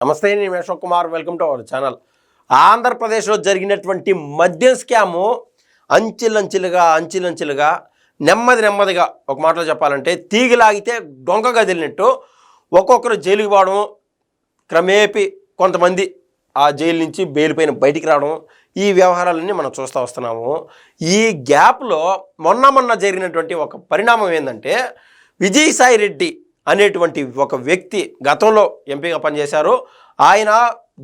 నమస్తే, నేను Ashok Kumar. Welcome to our channel. ఆంధ్రప్రదేశ్లో జరిగినటువంటి మద్యం స్కాము అంచెలంచెలుగా నెమ్మదిగా ఒక మాటలో చెప్పాలంటే తీగిలాగితే డొంక కదిలినట్టు ఒక్కొక్కరు జైలుకి పోవడం, క్రమేపీ కొంతమంది ఆ జైలు నుంచి బెయిల్ పైన బయటికి రావడం, ఈ వ్యవహారాలన్నీ మనం చూస్తూ వస్తున్నాము. ఈ గ్యాప్లో మొన్న జరిగినటువంటి ఒక పరిణామం ఏంటంటే, విజయసాయి రెడ్డి అనేటువంటి ఒక వ్యక్తి గతంలో ఎంపీగా పనిచేశారు. ఆయన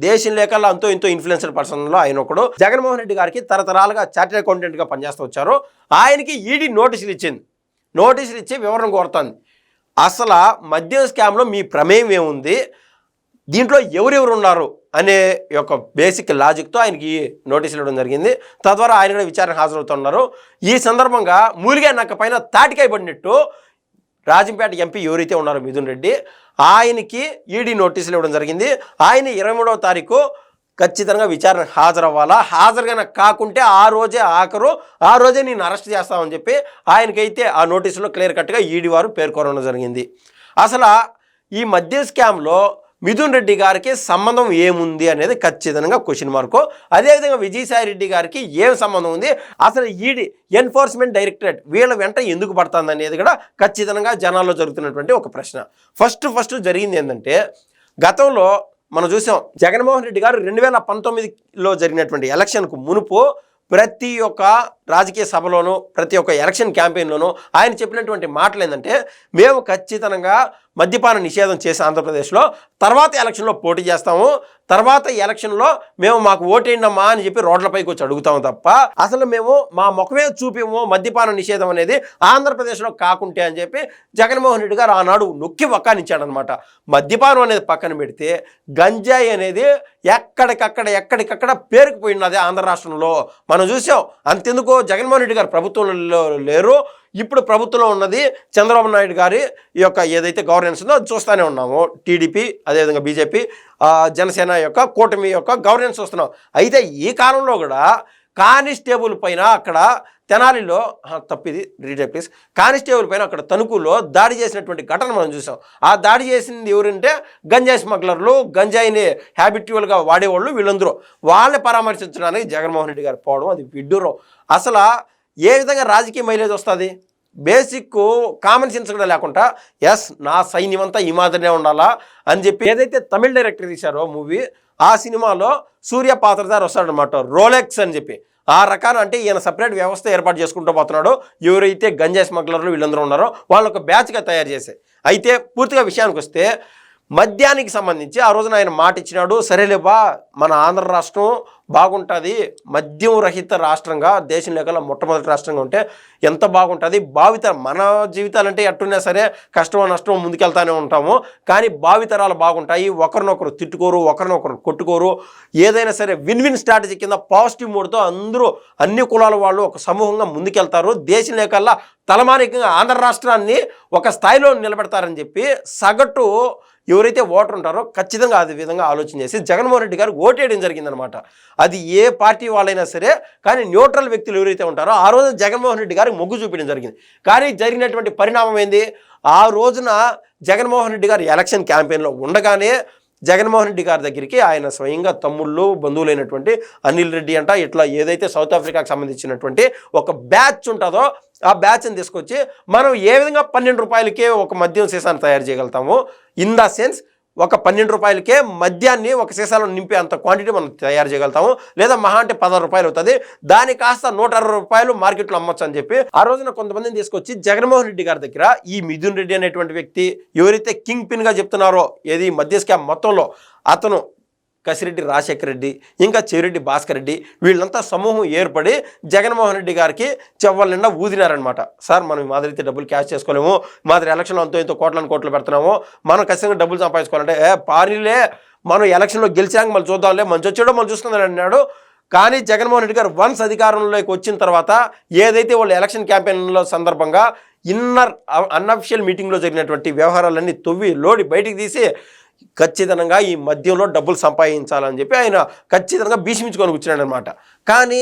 దేశం లేకల్లా అంతో ఇంతో ఇన్ఫ్లుయెన్సర్ పర్సన్లో ఆయన ఒకడు. జగన్మోహన్ రెడ్డి గారికి తరతరాలుగా చార్టెడ్ అకౌంటెంట్గా పనిచేస్తూ వచ్చారు. ఆయనకి ఈడీ నోటీసులు ఇచ్చి వివరణ కోరుతుంది. అసలు మద్యం స్కామ్లో మీ ప్రమేయం ఏముంది, దీంట్లో ఎవరెవరు ఉన్నారు అనే యొక్క బేసిక్ లాజిక్తో ఆయనకి నోటీసులు ఇవ్వడం జరిగింది. తద్వారా ఆయన కూడా విచారణ హాజరవుతున్నారు. ఈ సందర్భంగా మూలిగా నక్క పైన తాటికాయ పడినట్టు రాజంపేట ఎంపీ ఎవరైతే ఉన్నారో మిథున్ రెడ్డి, ఆయనకి ఈడీ నోటీసులు ఇవ్వడం జరిగింది. ఆయన 23వ తారీఖు ఖచ్చితంగా విచారణ హాజరవ్వాలా, హాజరుగా కాకుంటే ఆ రోజే నేను అరెస్ట్ చేస్తామని చెప్పి ఆయనకైతే ఆ నోటీసులో క్లియర్ కట్గా ఈడీ వారు పేర్కొనడం జరిగింది. అసలు ఈ మద్యం స్కామ్లో మిథున్ రెడ్డి గారికి సంబంధం ఏముంది అనేది ఖచ్చితంగా క్వశ్చన్ మార్కు. అదేవిధంగా విజయసాయి రెడ్డి గారికి ఏం సంబంధం ఉంది, అసలు ఈడీ ఎన్ఫోర్స్మెంట్ డైరెక్టరేట్ వీళ్ళ వెంట ఎందుకు పడుతుంది అనేది కూడా ఖచ్చితంగా జనాల్లో జరుగుతున్నటువంటి ఒక ప్రశ్న. ఫస్ట్ జరిగింది ఏంటంటే, గతంలో మనం చూసాం జగన్మోహన్ రెడ్డి గారు 2019లో జరిగినటువంటి ఎలక్షన్కు మునుపు ప్రతి ఒక్క రాజకీయ సభలోనూ ప్రతి ఒక్క ఎలక్షన్ క్యాంపెయిన్లోనూ ఆయన చెప్పినటువంటి మాటలు ఏంటంటే, మేము ఖచ్చితంగా మద్యపాన నిషేధం చేసి ఆంధ్రప్రదేశ్లో తర్వాత ఎలక్షన్లో పోటీ చేస్తాము, తర్వాత ఎలక్షన్లో మాకు ఓటేయండమ్మా అని చెప్పి రోడ్లపైకి వచ్చి అడుగుతాము తప్ప అసలు మేము మా ముఖమే చూపిము మద్యపాన నిషేధం అనేది ఆంధ్రప్రదేశ్లో కాకుంటే అని చెప్పి జగన్మోహన్ రెడ్డి గారు ఆనాడు నొక్కి వక్కానిచ్చాడనమాట. మద్యపానం అనేది పక్కన పెడితే గంజాయి అనేది ఎక్కడికక్కడ పేరుకుపోయినది ఆంధ్ర రాష్ట్రంలో మనం చూసాం. అంతెందుకు జగన్మోహన్ రెడ్డి గారు ప్రభుత్వంలో లేరు, ఇప్పుడు ప్రభుత్వంలో ఉన్నది చంద్రబాబు నాయుడు గారి ఈ యొక్క ఏదైతే గవర్నెన్స్ ఉందో అది చూస్తూనే ఉన్నాము. టీడీపీ అదేవిధంగా బీజేపీ జనసేన యొక్క కూటమి యొక్క గవర్నెన్స్ చూస్తున్నాం. అయితే ఈ కాలంలో కూడా కానిస్టేబుల్ పైన అక్కడ తెనాలిలో తప్పిది రీడే ప్లీజ్ కానిస్టేబుల్ పైన అక్కడ తణుకులో దాడి చేసినటువంటి ఘటన మనం చూసాం. ఆ దాడి చేసింది ఎవరంటే గంజాయి స్మగ్లర్లు, గంజాయిని హ్యాబిట్యువల్గా వాడేవాళ్ళు, వీళ్ళందరూ వాళ్ళని పరామర్శించడానికి జగన్మోహన్ రెడ్డి గారు పోవడం అది విడ్డూరం. అసలు ఏ విధంగా రాజకీయ మైలేజ్ వస్తుంది? బేసిక్ కామన్ సెన్స్ కూడా లేకుండా నా సైన్యం అంతా ఈ మాదిరినే ఉండాలా అని చెప్పి ఏదైతే తమిళ డైరెక్టర్ తీశారో మూవీ, ఆ సినిమాలో సూర్య పాత్రధారి వస్తాడనమాట రోలెక్స్ అని చెప్పి. ఆ రకాన అంటే ఈయన సపరేట్ వ్యవస్థ ఏర్పాటు చేసుకుంటూ పోతున్నాడు. ఎవరైతే గంజాయి స్మగ్లర్లు వీళ్ళందరూ ఉన్నారో వాళ్ళొక బ్యాచ్గా తయారు చేసే. అయితే పూర్తిగా విషయానికి వస్తే మద్యానికి సంబంధించి ఆ రోజున ఆయన మాట ఇచ్చినాడు, సరేలేబా మన ఆంధ్ర రాష్ట్రం బాగుంటుంది, మద్యం రహిత రాష్ట్రంగా దేశం లేకల్లా మొట్టమొదటి రాష్ట్రంగా ఉంటే ఎంత బాగుంటుంది, మన జీవితాలంటే ఎట్టున్నా సరే కష్టమో నష్టమో ముందుకెళ్తానే ఉంటాము, కానీ భావితరాలు బాగుంటాయి, ఒకరినొకరు తిట్టుకోరు, ఒకరినొకరు కొట్టుకోరు, ఏదైనా సరే విన్ స్ట్రాటజీ కింద పాజిటివ్ మూడ్తో అందరూ అన్ని కులాల వాళ్ళు ఒక సమూహంగా ముందుకెళ్తారు, దేశం లేకల్లా తలమానికంగా ఆంధ్ర రాష్ట్రాన్ని ఒక స్థాయిలో నిలబెడతారని చెప్పి సగటు ఎవరైతే ఓటర్ ఉంటారో ఖచ్చితంగా అదే విధంగా ఆలోచన చేసి జగన్మోహన్ రెడ్డి గారు ఓటేయడం జరిగిందనమాట. అది ఏ పార్టీ వాళ్ళైనా సరే, కానీ న్యూట్రల్ వ్యక్తులు ఎవరైతే ఉంటారో ఆ రోజు జగన్మోహన్ రెడ్డి గారికి మొగ్గు చూపించడం జరిగింది. కానీ జరిగినటువంటి పరిణామం ఏంది, ఆ రోజున జగన్మోహన్ రెడ్డి గారు ఎలక్షన్ క్యాంపెయిన్లో ఉండగానే జగన్మోహన్ రెడ్డి గారి దగ్గరికి ఆయన స్వయంగా తమ్ముళ్ళు బంధువులైనటువంటి అనిల్ రెడ్డి అంట ఇట్లా ఏదైతే సౌత్ ఆఫ్రికాకు సంబంధించినటువంటి ఒక బ్యాచ్ ఉంటుందో ఆ బ్యాచ్ని తీసుకొచ్చి మనం ఏ విధంగా 12 రూపాయలకే ఒక మద్యం సీసాను తయారు చేయగలుగుతాము, ఇన్ ద సెన్స్ ఒక 12 రూపాయలకే మద్యాన్ని ఒక సీసాలో నింపే అంత క్వాంటిటీ మనం తయారు చేయగలుగుతాము, లేదా మహా అంటే 16 రూపాయలు అవుతుంది, దాని కాస్త 160 రూపాయలు మార్కెట్లో అమ్మొచ్చు అని చెప్పి ఆ రోజున కొంతమందిని తీసుకొచ్చి జగన్మోహన్ రెడ్డి గారి దగ్గర ఈ మిథున్ రెడ్డి అనేటువంటి వ్యక్తి ఎవరైతే కింగ్ పిన్గా చెప్తున్నారో ఏది మద్య స్కామ్ మొత్తంలో, అతను కసిరెడ్డి రాజశేఖర రెడ్డి ఇంకా చెవిరెడ్డి భాస్కర్ రెడ్డి వీళ్ళంతా సమూహం ఏర్పడి జగన్మోహన్ రెడ్డి గారికి చెవ్వల నిండా ఊదినారనమాట. సార్ మనం మాదిరైతే డబ్బులు క్యాష్ చేసుకోలేము, మాదిరి ఎలక్షన్లో అంతో ఇంతో కోట్లు పెడుతున్నాము, మనం ఖచ్చితంగా డబ్బులు సంపాదించుకోవాలంటే పార్టీలే మనం ఎలక్షన్లో గెలిచాక మళ్ళీ చూద్దాంలే, మంచి వచ్చాడో మనం చూసుకుందాం అన్నాడు. కానీ జగన్మోహన్ రెడ్డి గారు వన్స్ అధికారంలోకి వచ్చిన తర్వాత ఏదైతే వాళ్ళు ఎలక్షన్ క్యాంపెయిన్లో సందర్భంగా అన్అఫిషియల్ మీటింగ్లో జరిగినటువంటి వ్యవహారాలన్నీ తొవ్వి లోడి బయటికి తీసి ఖచ్చితంగా ఈ మద్యంలో డబ్బులు సంపాదించాలని చెప్పి ఆయన ఖచ్చితంగా భీష్మించుకొని కూర్చున్నాడు అనమాట. కానీ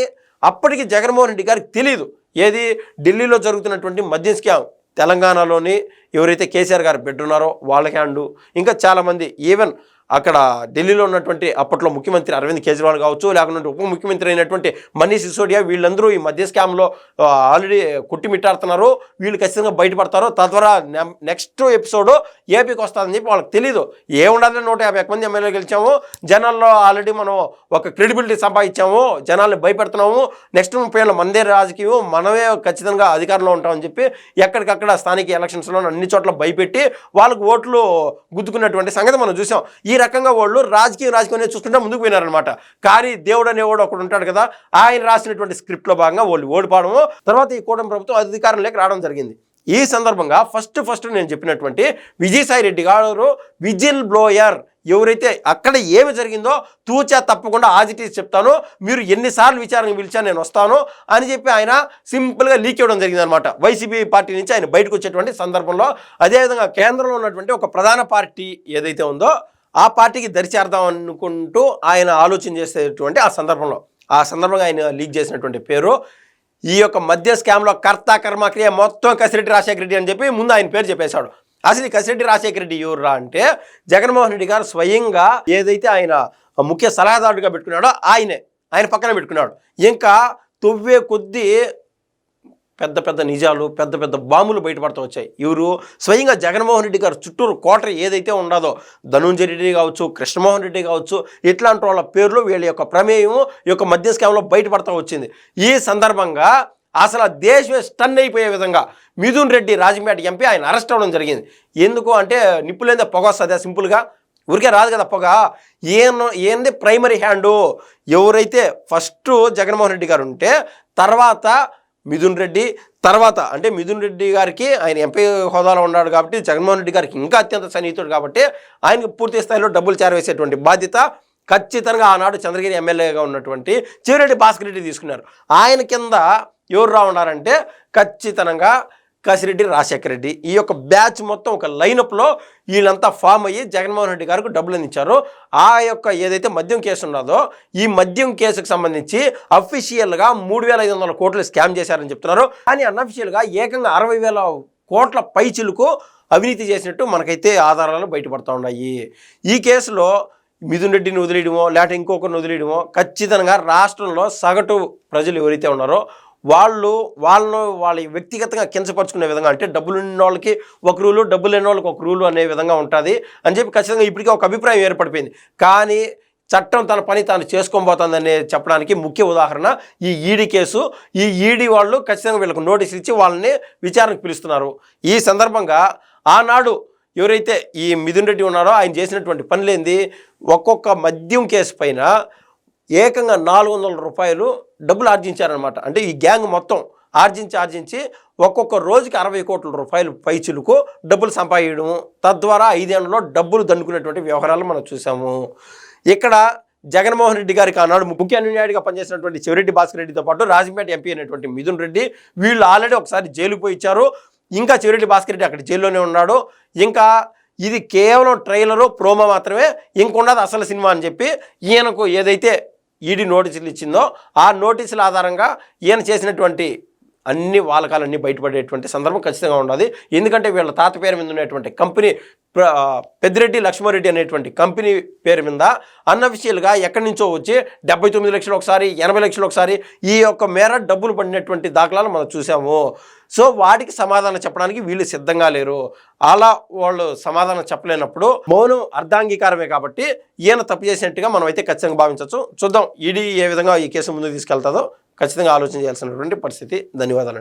అప్పటికి జగన్మోహన్ రెడ్డి గారికి తెలియదు ఏది ఢిల్లీలో జరుగుతున్నటువంటి మద్యం స్కామ్ తెలంగాణలోని ఎవరైతే కేసీఆర్ గారు బిడ్డ ఉన్నారో వాళ్ళ హ్యాండు, ఇంకా చాలామంది ఈవెన్ అక్కడ ఢిల్లీలో ఉన్నటువంటి అప్పట్లో ముఖ్యమంత్రి అరవింద్ కేజ్రీవాల్ కావచ్చు, లేకుంటే ఉప ముఖ్యమంత్రి అయినటువంటి మనీష్ సిసోడియా, వీళ్ళందరూ ఈ మధ్య స్కామ్లో ఆల్రెడీ కుట్టిమిట్టాడుతున్నారు. వీళ్ళు ఖచ్చితంగా బయటపడతారు. తద్వారా నెక్స్ట్ ఎపిసోడ్ ఏపీకి వస్తుందని చెప్పి వాళ్ళకి తెలీదు. ఏముండాలి, 151 మంది ఎమ్మెల్యేలు గెలిచాము, జనాల్లో ఆల్రెడీ మనం ఒక క్రెడిబిలిటీ సంపాదించాము, జనాల్ని భయపెడుతున్నాము, నెక్స్ట్ 30 ఏళ్ళ మనదే రాజకీయం, మనమే ఖచ్చితంగా అధికారంలో ఉంటామని చెప్పి ఎక్కడికక్కడ స్థానిక ఎలక్షన్స్లో అన్ని చోట్ల భయపెట్టి వాళ్ళకు ఓట్లు గుద్దుకున్నటువంటి సంగతి మనం చూసాం. ఈ రకంగా వాళ్ళు రాజకీయం చూసుకుంటే ముందుకు పోయినారనమాట. కానీ దేవుడు అనేవాడు ఒకడు ఉంటాడు కదా, ఆయన రాసినటువంటి స్క్రిప్ట్లో భాగంగా వాళ్ళు ఓడిపోవడము, తర్వాత ఈ కూటమి ప్రభుత్వం అధికారంలోకి రావడం జరిగింది. ఈ సందర్భంగా ఫస్ట్ నేను చెప్పినటువంటి విజయసాయి రెడ్డి గారు విజిల్ బ్లోయర్. ఎవరైతే అక్కడ ఏమి జరిగిందో తూచా తప్పకుండా ఆజిటీస్ చెప్తాను, మీరు ఎన్నిసార్లు విచారణకు పిలిచా నేను వస్తాను అని చెప్పి ఆయన సింపుల్గా లీక్ ఇవ్వడం జరిగింది అనమాట. వైసీపీ పార్టీ నుంచి ఆయన బయటకు వచ్చేటువంటి సందర్భంలో, అదేవిధంగా కేంద్రంలో ఉన్నటువంటి ఒక ప్రధాన పార్టీ ఏదైతే ఉందో ఆ పార్టీకి దరిచేద్దాం అనుకుంటూ ఆయన ఆలోచన చేసేటువంటి ఆ సందర్భంగా ఆయన లీక్ చేసినటువంటి పేరు, ఈ యొక్క మద్య స్కామ్లో కర్త కర్మక్రియ మొత్తం కసిరెడ్డి రాజశేఖర రెడ్డి అని చెప్పి ముందు ఆయన పేరు చెప్పేశాడు. అసలు ఈ కసిరెడ్డి రాజశేఖర రెడ్డి ఎవర్రా అంటే, జగన్మోహన్ రెడ్డి గారు స్వయంగా ఏదైతే ఆయన ముఖ్య సలహాదారుడిగా పెట్టుకున్నాడో ఆయన పక్కన పెట్టుకున్నాడు. ఇంకా తొవ్వే కొద్దీ పెద్ద నిజాలు, పెద్ద బాంబులు బయటపడుతూ వచ్చాయి. ఎవరు స్వయంగా జగన్మోహన్ రెడ్డి గారు చుట్టూరు కోటర ఏదైతే ఉండదో, ధనుంజయ రెడ్డి కావచ్చు, కృష్ణమోహన్ రెడ్డి కావచ్చు, ఇట్లాంటి వాళ్ళ పేర్లు, వీళ్ళ యొక్క ప్రమేయం ఈ యొక్క మద్య స్కామ్లో బయటపడుతూ వచ్చింది. ఈ సందర్భంగా అసలు దేశమే స్టన్ అయిపోయే విధంగా మిథున్ రెడ్డి రాజంపేట ఎంపీ ఆయన అరెస్ట్ అవ్వడం జరిగింది. ఎందుకు అంటే నిప్పులేందే పొగ వస్తుందా, సింపుల్గా ఊరికే రాదు కదా పొగ. ఏంది ప్రైమరీ హ్యాండు, ఎవరైతే ఫస్ట్ జగన్మోహన్ రెడ్డి గారు ఉంటే తర్వాత మిథున్ రెడ్డి, తర్వాత అంటే మిథున్ రెడ్డి గారికి ఆయన ఎంపీ హోదాలో ఉన్నాడు కాబట్టి జగన్మోహన్ రెడ్డి గారికి ఇంకా అత్యంత సన్నిహితుడు కాబట్టి ఆయనకు పూర్తి స్థాయిలో డబ్బులు చేరవేసేటువంటి బాధ్యత ఖచ్చితంగా ఆనాడు చంద్రగిరి ఎమ్మెల్యేగా ఉన్నటువంటి చెవిరెడ్డి భాస్కర్ రెడ్డి తీసుకున్నారు. ఆయన కింద ఎవరు ఉన్నారంటే ఖచ్చితంగా కసిరెడ్డి రాజశేఖర రెడ్డి. ఈ యొక్క బ్యాచ్ మొత్తం ఒక లైనప్లో వీళ్ళంతా ఫామ్ అయ్యి జగన్మోహన్ రెడ్డి గారికి డబ్బులు అందించారు. ఆ యొక్క ఏదైతే మద్యం కేసు ఉన్నదో ఈ మద్యం కేసుకు సంబంధించి అఫీషియల్గా 3,500 కోట్లు స్కామ్ చేశారని చెప్తున్నారు. కానీ అన్అఫీషియల్గా ఏకంగా 60,000 కోట్ల పైచిలకు అవినీతి చేసినట్టు మనకైతే ఆధారాలు బయటపడుతూ ఉన్నాయి. ఈ కేసులో మిథున్ రెడ్డిని వదిలేయడమో లేకపోతే ఇంకొకరిని వదిలేయడమో ఖచ్చితంగా రాష్ట్రంలో సగటు ప్రజలు ఎవరైతే ఉన్నారో వాళ్ళను వ్యక్తిగతంగా కించపరుచుకునే విధంగా, అంటే డబ్బులు ఉన్న వాళ్ళకి ఒక రూలు, డబ్బులు లేని వాళ్ళకి ఒక రూలు అనే విధంగా ఉంటుంది అని చెప్పి ఖచ్చితంగా ఇప్పటికీ ఒక అభిప్రాయం ఏర్పడిపోయింది. కానీ చట్టం తన పని తాను చేసుకోబోతుందని చెప్పడానికి ముఖ్య ఉదాహరణ ఈ ఈడీ కేసు. ఈ ఈడీ వాళ్ళు ఖచ్చితంగా వీళ్ళకు నోటీసులు ఇచ్చి వాళ్ళని విచారణకు పిలుస్తున్నారు. ఈ సందర్భంగా ఆనాడు ఎవరైతే ఈ మిథున్ రెడ్డి ఉన్నారో ఆయన చేసినటువంటి పనులేంది, ఒక్కొక్క మద్యం కేసు పైన ఏకంగా 400 రూపాయలు డబ్బులు ఆర్జించారనమాట. అంటే ఈ గ్యాంగ్ మొత్తం ఆర్జించి ఒక్కొక్క రోజుకి 60 కోట్ల రూపాయలు పైచులకు డబ్బులు సంపాదించడం, తద్వారా 5 ఏళ్లలో డబ్బులు దండుకునేటువంటి వ్యవహారాలు మనం చూసాము. ఇక్కడ జగన్మోహన్ రెడ్డి గారికి ఆనాడు ముఖ్య న్యాయుడిగా పనిచేసినటువంటి చెవిరెడ్డి భాస్కర్ రెడ్డితో పాటు రాజంపేట ఎంపీ అయినటువంటి మిథున్ రెడ్డి, వీళ్ళు ఆల్రెడీ ఒకసారి జైలుకు పోయి ఇచ్చారు. ఇంకా చెవిరెడ్డి భాస్కర్ రెడ్డి అక్కడ జైల్లోనే ఉన్నాడు. ఇంకా ఇది కేవలం ట్రైలరు, ప్రోమో మాత్రమే, ఇంకొన్నది అసలు సినిమా అని చెప్పి ఈయనకు ఏదైతే ఈడీ నోటీసులు ఇచ్చిందో ఆ నోటీసుల ఆధారంగా ఈయన చేసినటువంటి అన్ని వాలకాలన్నీ బయటపడేటువంటి సందర్భం ఖచ్చితంగా ఉండదు. ఎందుకంటే వీళ్ళ తాత పేరు మీద ఉన్నటువంటి కంపెనీ పెద్దిరెడ్డి లక్ష్మారెడ్డి అనేటువంటి కంపెనీ పేరు మీద అన్అఫీషియల్గా ఎక్కడి నుంచో వచ్చి 79 లక్షలు ఒకసారి, 80 లక్షలు ఒకసారి, ఈ యొక్క మేర డబ్బులు పడినటువంటి దాఖలాలు మనం చూసాము. సో వాటికి సమాధానం చెప్పడానికి వీళ్ళు సిద్ధంగా లేరు. అలా వాళ్ళు సమాధానం చెప్పలేనప్పుడు మౌనం అర్ధాంగీకారమే కాబట్టి ఈయన తప్పు చేసినట్టుగా మనం అయితే ఖచ్చితంగా భావించవచ్చు. చూద్దాం ఈడీ ఏ విధంగా ఈ కేసు ముందుకు తీసుకెళ్తాదో ఖచ్చితంగా ఆలోచన చేయాల్సినటువంటి పరిస్థితి. ధన్యవాదాలు.